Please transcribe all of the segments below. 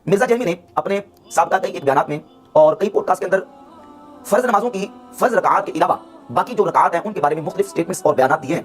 مرزا جہمی نے اپنے سابقہ کئی ایک بیانات میں اور کئی پوڈکاسٹ کے اندر فرض نمازوں کی فرض رکعات کے علاوہ باقی جو رکعات ہیں ان کے بارے میں مختلف سٹیٹمنٹس اور بیانات دیے ہیں.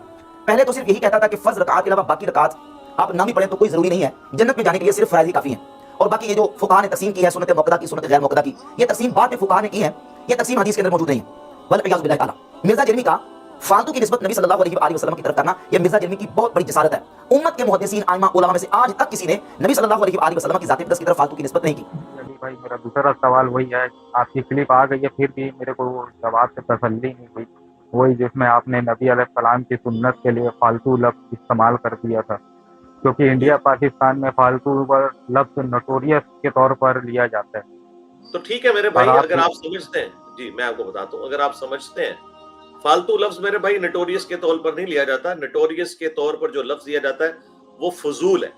پہلے تو صرف یہی کہتا تھا کہ فرض رکعات کے علاوہ باقی رکعات آپ نہ بھی پڑھیں تو کوئی ضروری نہیں ہے, جنت میں جانے کے لیے صرف فرائض ہی کافی ہیں. اور باقی یہ جو فقہاء نے تقسیم کی ہے سنت موقدہ کی, سنت غیر موقدہ کی, یہ تقسیم بعد میں فقہاء نے کی ہے, یہ تقسیم حدیث کے اندر موجود نہیں ہے. والعیاذ باللہ تعالی. مرزا جرمی کا فالتو کی نسبت نبی صلی اللہ علیہ وآلہ وسلم کی طرف کرنا یہ مرزا جرمی کی بہت بڑی جسارت ہے. امت کے محدثین ائمہ علماء میں سے آج تک کسی نے نبی صلی اللہ علیہ وآلہ وسلم کی ذات اقدس کی طرف فالتو کی نسبت نہیں کی. علی بھائی میرا دوسرا سوال وہی ہے, آپ کی کلپ آ گئی ہے پھر بھی میرے کو جواب سے تسلی نہیں ہوئی, وہی جس میں آپ نے نبی علیہ السلام کی سنت کے لیے فالتو لفظ استعمال کر دیا تھا, کیونکہ انڈیا پاکستان میں فالتو لفظ نوٹوریس کے طور پر لیا جاتا ہے. تو ٹھیک ہے میرے بھائی, اگر آپ سمجھتے ہیں, جی میں آپ کو بتاتا ہوں, اگر آپ سمجھتے ہیں فالتو لفظ میرے بھائی نٹوریس کے طور پر نہیں لیا جاتا. نٹوریس کے طور پر جو لفظ لیا جاتا ہے وہ فضول ہے.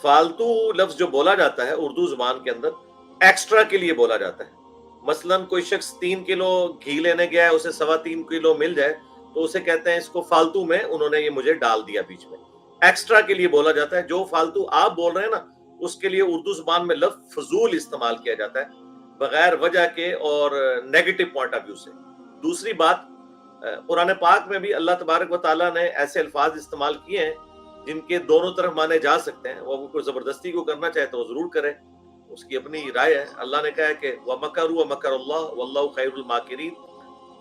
فالتو لفظ جو بولا جاتا ہے اردو زبان کے اندر ایکسٹرا کے لیے بولا جاتا ہے. مثلا کوئی شخص 3 کلو گھی لینے گیا ہے, اسے 3.25 کلو مل جائے تو اسے کہتے ہیں اس کو فالتو میں انہوں نے یہ مجھے ڈال دیا بیچ میں. ایکسٹرا کے لیے بولا جاتا ہے. جو فالتو آپ بول رہے ہیں نا اس کے لیے اردو زبان میں لفظ فضول استعمال کیا جاتا ہے بغیر وجہ کے اور نیگیٹو پوائنٹ آف ویو سے. دوسری بات, قرآن پاک میں بھی اللہ تبارک و تعالیٰ نے ایسے الفاظ استعمال کیے ہیں جن کے دونوں طرف مانے جا سکتے ہیں. وہ کوئی زبردستی کو کرنا چاہے تو وہ ضرور کرے, اس کی اپنی رائے ہے. اللہ نے کہا ہے کہ وَمَكَرُوا وَمَكَرَ اللَّهُ وَاللَّهُ خَيْرُ الْمَاكِرِينَ,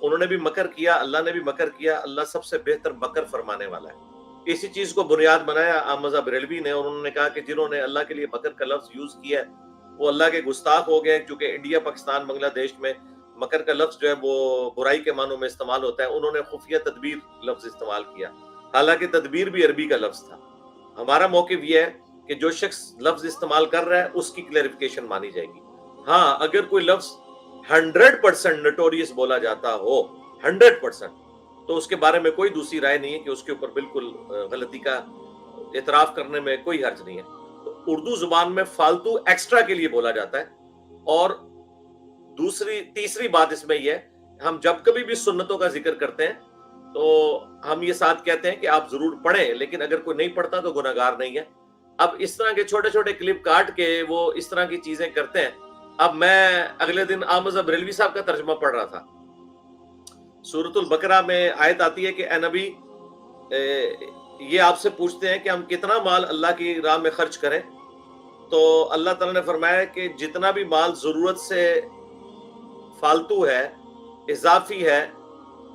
انہوں نے بھی مکر کیا, اللہ نے بھی مکر کیا, اللہ سب سے بہتر مکر فرمانے والا ہے. اسی چیز کو بنیاد بنایا احمد بریلوی نے, اور انہوں نے کہا کہ جنہوں نے اللہ کے لیے مکر کا لفظ یوز کیا ہے وہ اللہ کے گستاخ ہو گئے, کیونکہ انڈیا پاکستان بنگلہ دیش میں مکر کا لفظ جو ہے وہ برائی کے معنوں میں استعمال ہوتا ہے. انہوں نے خفیہ تدبیر لفظ استعمال کیا, حالانکہ تدبیر بھی عربی کا لفظ تھا. ہمارا موقف یہ ہے کہ جو شخص لفظ استعمال کر رہا ہے اس کی کلیریفیکیشن مانی جائے گی. ہاں اگر کوئی لفظ 100% نوٹوریس بولا جاتا ہو 100%, تو اس کے بارے میں کوئی دوسری رائے نہیں ہے کہ اس کے اوپر بالکل غلطی کا اعتراف کرنے میں کوئی حرج نہیں ہے. تو اردو زبان میں فالتو ایکسٹرا کے لیے بولا جاتا ہے. اور تیسری بات اس میں یہ ہے, ہم جب کبھی بھی سنتوں کا ذکر کرتے ہیں تو ہم یہ ساتھ کہتے ہیں کہ آپ ضرور پڑھیں, لیکن اگر کوئی نہیں پڑھتا تو گناہگار نہیں ہے. اب اس طرح کے چھوٹے چھوٹے کلپ کاٹ کے وہ اس طرح کی چیزیں کرتے ہیں. اب میں اگلے دن احمد بریلوی صاحب کا ترجمہ پڑھ رہا تھا. سورۃ البقرہ میں آیت آتی ہے کہ اے نبی, یہ آپ سے پوچھتے ہیں کہ ہم کتنا مال اللہ کی راہ میں خرچ کریں, تو اللہ تعالیٰ نے فرمایا کہ جتنا بھی مال ضرورت سے فالتو ہے, اضافی ہے,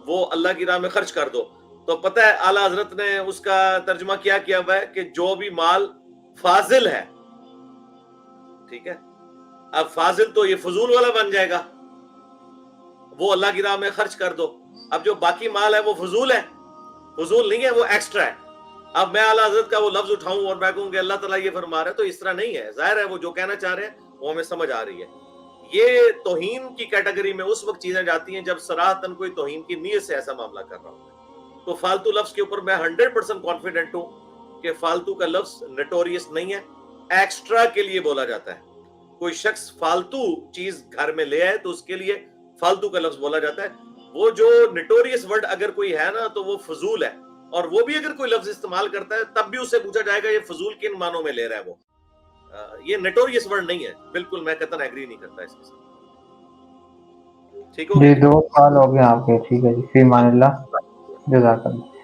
وہ اللہ کی راہ میں خرچ کر دو. تو پتہ ہے اعلیٰ حضرت نے اس کا ترجمہ کیا ہوا ہے کہ جو بھی مال فاضل ہے, ٹھیک ہے, اب فاضل تو یہ فضول والا بن جائے گا, وہ اللہ کی راہ میں خرچ کر دو. اب جو باقی مال ہے وہ فضول ہے, فضول نہیں ہے, وہ ایکسٹرا ہے. اب میں اعلیٰ حضرت کا وہ لفظ اٹھاؤں اور میں کہوں کہ اللہ تعالیٰ یہ فرما رہا ہے, تو اس طرح نہیں ہے. ظاہر ہے وہ جو کہنا چاہ رہے ہیں وہ ہمیں سمجھ آ رہی ہے. یہ توہین کی کیٹیگری میں اس وقت چیزیں جاتی ہیں جب صراحتاً کوئی توہین کی نیت سے ایسا معاملہ کر رہا ہوتا ہے. تو فالتو لفظ کے اوپر میں 100% کانفیڈنٹ ہوں کہ فالتو کا لفظ نٹوریس نہیں ہے, ایکسٹرا کے لیے بولا جاتا ہے. کوئی شخص فالتو چیز گھر میں لے آئے تو اس کے لیے فالتو کا لفظ بولا جاتا ہے. وہ جو نٹوریس ورڈ اگر کوئی ہے نا تو وہ فضول ہے, اور وہ بھی اگر کوئی لفظ استعمال کرتا ہے تب بھی اس سے پوچھا جائے گا یہ فضول کن معنوں میں لے رہا ہے. وہ یہ نٹوریس ورڈ نہیں ہے. بالکل میں قطعاً ایگری نہیں کرتا اس کے ساتھ. ٹھیک ہو جی گیا 2 سال ہو گئے آپ کے, ٹھیک ہے جی, فی امان اللہ, جزاک اللہ.